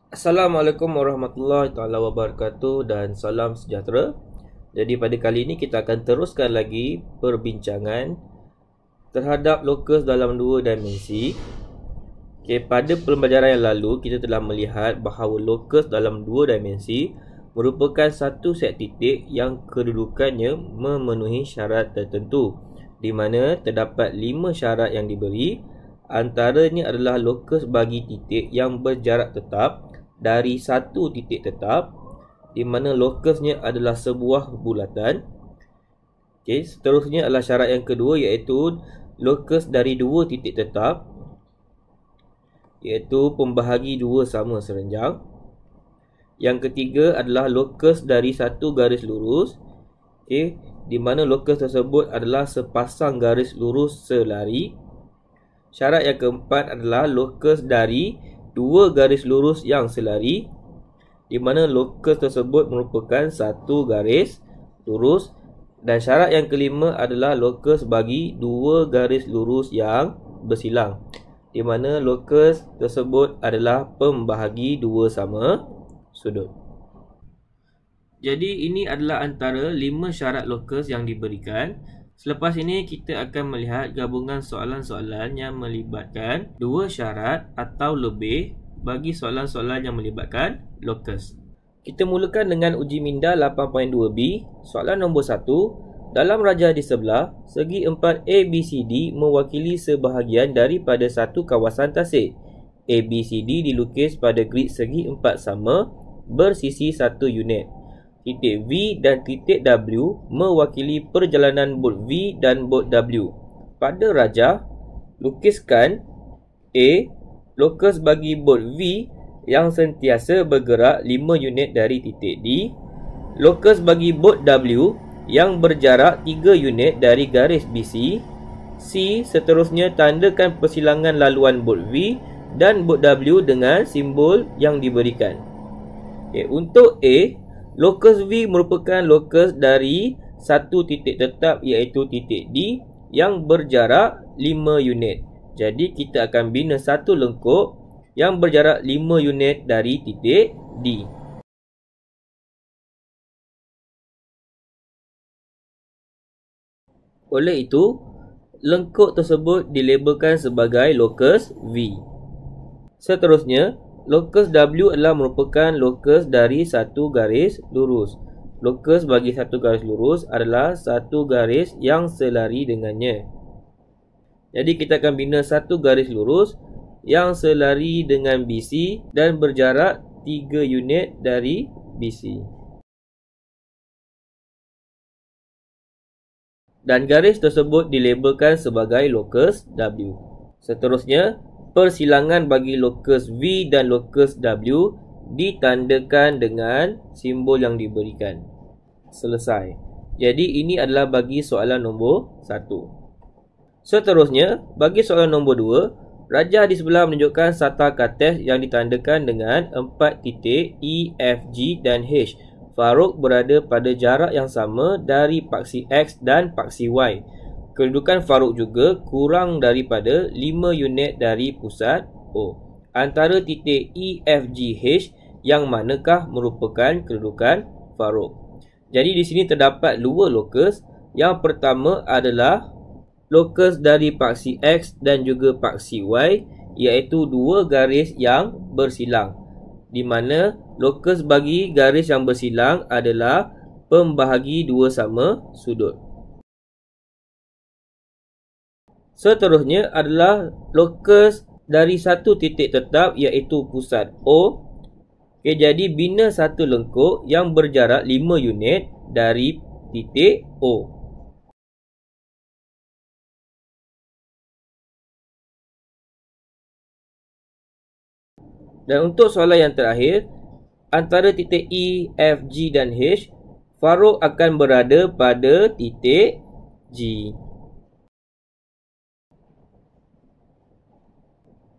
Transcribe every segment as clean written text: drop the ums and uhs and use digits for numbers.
Assalamualaikum warahmatullahi taala wabarakatuh dan salam sejahtera. Jadi pada kali ini kita akan teruskan lagi perbincangan terhadap lokus dalam dua dimensi. Pada pembelajaran yang lalu kita telah melihat bahawa lokus dalam dua dimensi merupakan satu set titik yang kedudukannya memenuhi syarat tertentu, di mana terdapat 5 syarat yang diberi. Antaranya adalah lokus bagi titik yang berjarak tetap dari satu titik tetap, di mana lokusnya adalah sebuah bulatan. Seterusnya adalah syarat yang kedua, iaitu lokus dari dua titik tetap, iaitu pembahagi dua sama serenjang. Yang ketiga adalah lokus dari satu garis lurus, di mana lokus tersebut adalah sepasang garis lurus selari. Syarat yang keempat adalah lokus dari dua garis lurus yang selari, di mana lokus tersebut merupakan satu garis lurus. Dan syarat yang kelima adalah lokus bagi dua garis lurus yang bersilang, di mana lokus tersebut adalah pembahagi dua sama sudut. Jadi ini adalah antara 5 syarat lokus yang diberikan. Selepas ini kita akan melihat gabungan soalan-soalan yang melibatkan dua syarat atau lebih bagi soalan-soalan yang melibatkan lokus. Kita mulakan dengan uji minda 8.2b. Soalan nombor 1. Dalam rajah di sebelah, segi 4 ABCD mewakili sebahagian daripada satu kawasan tasik. ABCD dilukis pada grid segi 4 sama bersisi 1 unit. Titik V dan titik W mewakili perjalanan bot V dan bot W. Pada rajah, lukiskan A. Lokus bagi bot V yang sentiasa bergerak 5 unit dari titik D. Lokus bagi bot W yang berjarak 3 unit dari garis BC. C. Seterusnya tandakan persilangan laluan bot V dan bot W dengan simbol yang diberikan. Untuk A, lokus V merupakan lokus dari satu titik tetap, iaitu titik D yang berjarak 5 unit. Jadi kita akan bina satu lengkuk yang berjarak 5 unit dari titik D. Oleh itu, lengkuk tersebut dilabelkan sebagai lokus V. Seterusnya, lokus W adalah merupakan lokus dari satu garis lurus. Lokus bagi satu garis lurus adalah satu garis yang selari dengannya. Jadi kita akan bina satu garis lurus yang selari dengan BC dan berjarak 3 unit dari BC. Dan garis tersebut dilabelkan sebagai lokus W. Seterusnya, persilangan bagi lokus V dan lokus W ditandakan dengan simbol yang diberikan. Selesai. Jadi ini adalah bagi soalan nombor 1. Seterusnya, bagi soalan nombor 2, rajah di sebelah menunjukkan sata kates yang ditandakan dengan 4 titik E, F, G dan H. Faruk berada pada jarak yang sama dari paksi X dan paksi Y. Kedudukan Faruk juga kurang daripada 5 unit dari pusat O. Antara titik E, F, G, H, yang manakah merupakan kedudukan Faruk? Jadi di sini terdapat dua lokus. Yang pertama adalah lokus dari paksi X dan juga paksi Y, iaitu dua garis yang bersilang, di mana lokus bagi garis yang bersilang adalah pembahagi dua sama sudut. Seterusnya adalah lokus dari satu titik tetap, iaitu pusat O. Jadi bina satu lengkuk yang berjarak 5 unit dari titik O. Dan untuk soalan yang terakhir, antara titik E, F, G dan H, Faruk akan berada pada titik G.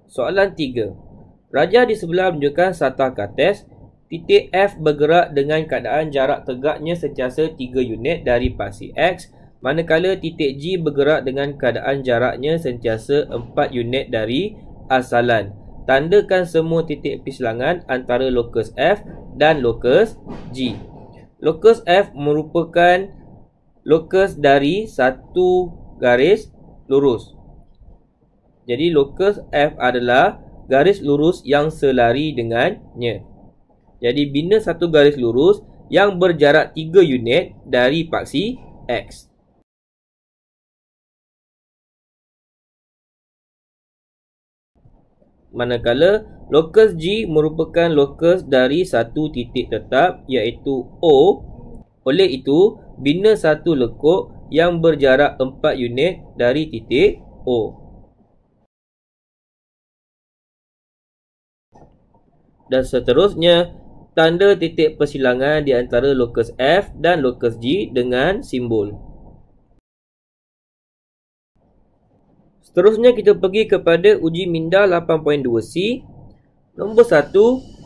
Soalan 3. Rajah di sebelah menunjukkan sata kates. Titik F bergerak dengan keadaan jarak tegaknya sentiasa 3 unit dari paksi X, manakala titik G bergerak dengan keadaan jaraknya sentiasa 4 unit dari asalan. tandakan semua titik persilangan antara lokus F dan lokus G. Lokus F merupakan lokus dari satu garis lurus. Jadi lokus F adalah garis lurus yang selari dengannya. Jadi bina satu garis lurus yang berjarak 3 unit dari paksi X. Manakala lokus G merupakan lokus dari satu titik tetap iaitu O. Oleh itu, bina satu lekuk yang berjarak 4 unit dari titik O. Dan seterusnya, tanda titik persilangan di antara lokus F dan lokus G dengan simbol. Seterusnya kita pergi kepada uji minda 8.2C. Nombor 1,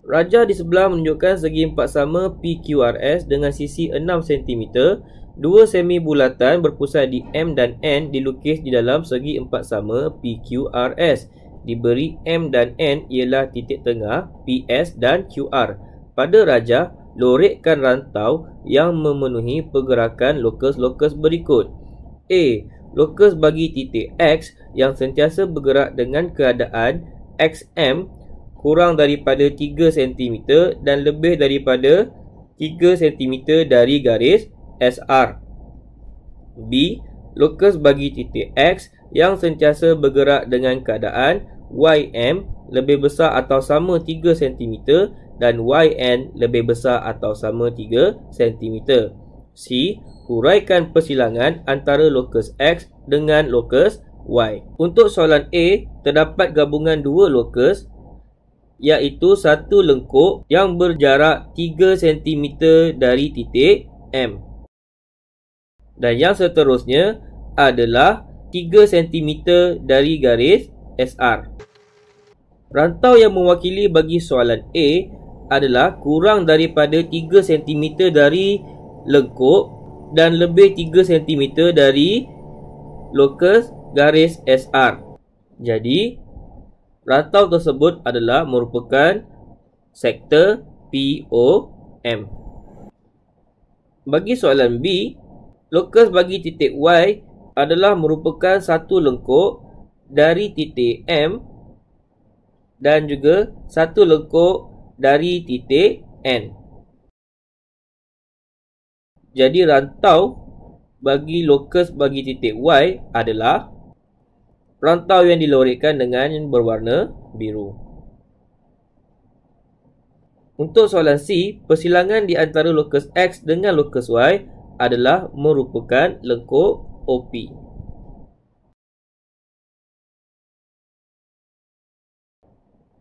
rajah di sebelah menunjukkan segi empat sama PQRS dengan sisi 6 cm. Dua semi bulatan berpusat di M dan N dilukis di dalam segi empat sama PQRS. Diberi M dan N ialah titik tengah PS dan QR. Pada rajah, lorekkan rantau yang memenuhi pergerakan lokus-lokus berikut. A. Lokus bagi titik X yang sentiasa bergerak dengan keadaan XM kurang daripada 3 cm dan lebih daripada 3 cm dari garis SR. B. Lokus bagi titik X yang sentiasa bergerak dengan keadaan YM lebih besar atau sama 3 cm dan YN lebih besar atau sama 3 cm. C. Huraikan persilangan antara lokus X dengan lokus Y. Untuk soalan A, terdapat gabungan dua lokus iaitu satu lengkuk yang berjarak 3 cm dari titik M. Dan yang seterusnya adalah 3 cm dari garis SR. Rantau yang mewakili bagi soalan A adalah kurang daripada 3 cm dari lengkuk dan lebih 3 cm dari lokus garis SR. Jadi, rantau tersebut adalah merupakan sektor POM. Bagi soalan B, lokus bagi titik Y adalah merupakan satu lengkuk dari titik M dan juga satu lengkuk dari titik N. Jadi rantau bagi lokus bagi titik Y adalah rantau yang dilorekkan dengan berwarna biru. Untuk soalan C, persilangan di antara lokus X dengan lokus Y adalah merupakan lengkuk OP.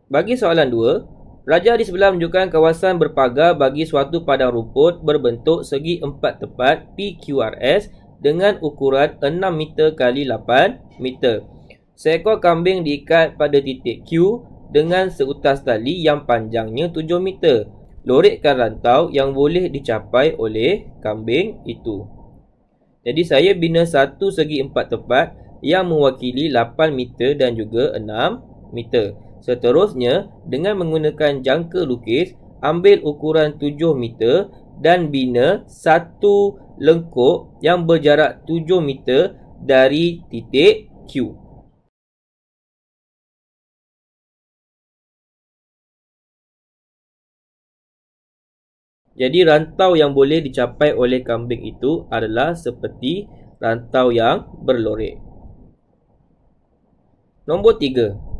Bagi soalan 2, rajah di sebelah menunjukkan kawasan berpagar bagi suatu padang rumput berbentuk segi empat tepat PQRS dengan ukuran 6 meter kali 8 meter. Seekor kambing diikat pada titik Q dengan seutas tali yang panjangnya 7 meter. Lorekkan rantau yang boleh dicapai oleh kambing itu. Jadi saya bina satu segi empat tepat yang mewakili 8 meter dan juga 6 meter. Seterusnya, dengan menggunakan jangka lukis, ambil ukuran 7 meter dan bina satu lengkuk yang berjarak 7 meter dari titik Q. Jadi rantau yang boleh dicapai oleh kambing itu adalah seperti rantau yang berlorek. Nombor 3.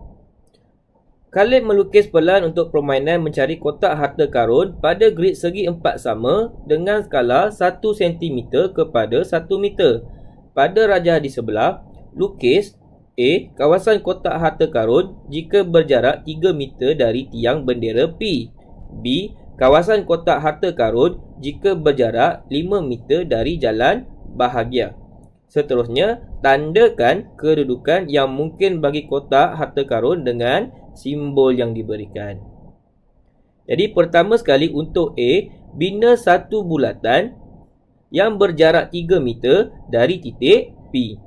Khalid melukis pelan untuk permainan mencari kotak harta karun pada grid segi empat sama dengan skala 1 cm kepada 1 meter. Pada rajah di sebelah, lukis A. Kawasan kotak harta karun jika berjarak 3 meter dari tiang bendera P. B. Kawasan kotak harta karun jika berjarak 5 meter dari jalan bahagia. Seterusnya, tandakan kedudukan yang mungkin bagi kotak harta karun dengan simbol yang diberikan. Jadi pertama sekali untuk A, bina satu bulatan yang berjarak 3 meter dari titik P.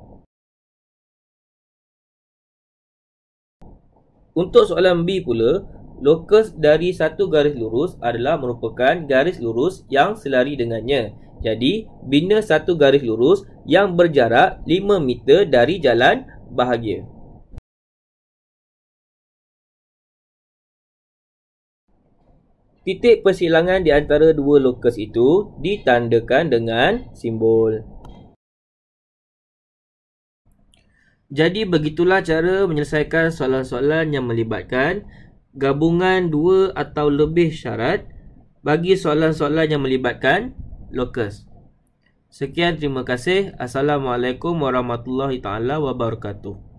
Untuk soalan B pula, lokus dari satu garis lurus adalah merupakan garis lurus yang selari dengannya. Jadi, bina satu garis lurus yang berjarak 5 meter dari jalan bahagia. Titik persilangan di antara dua lokus itu ditandakan dengan simbol. Jadi begitulah cara menyelesaikan soalan-soalan yang melibatkan gabungan dua atau lebih syarat bagi soalan-soalan yang melibatkan lokus. Sekian, terima kasih. Assalamualaikum warahmatullahi taala wabarakatuh.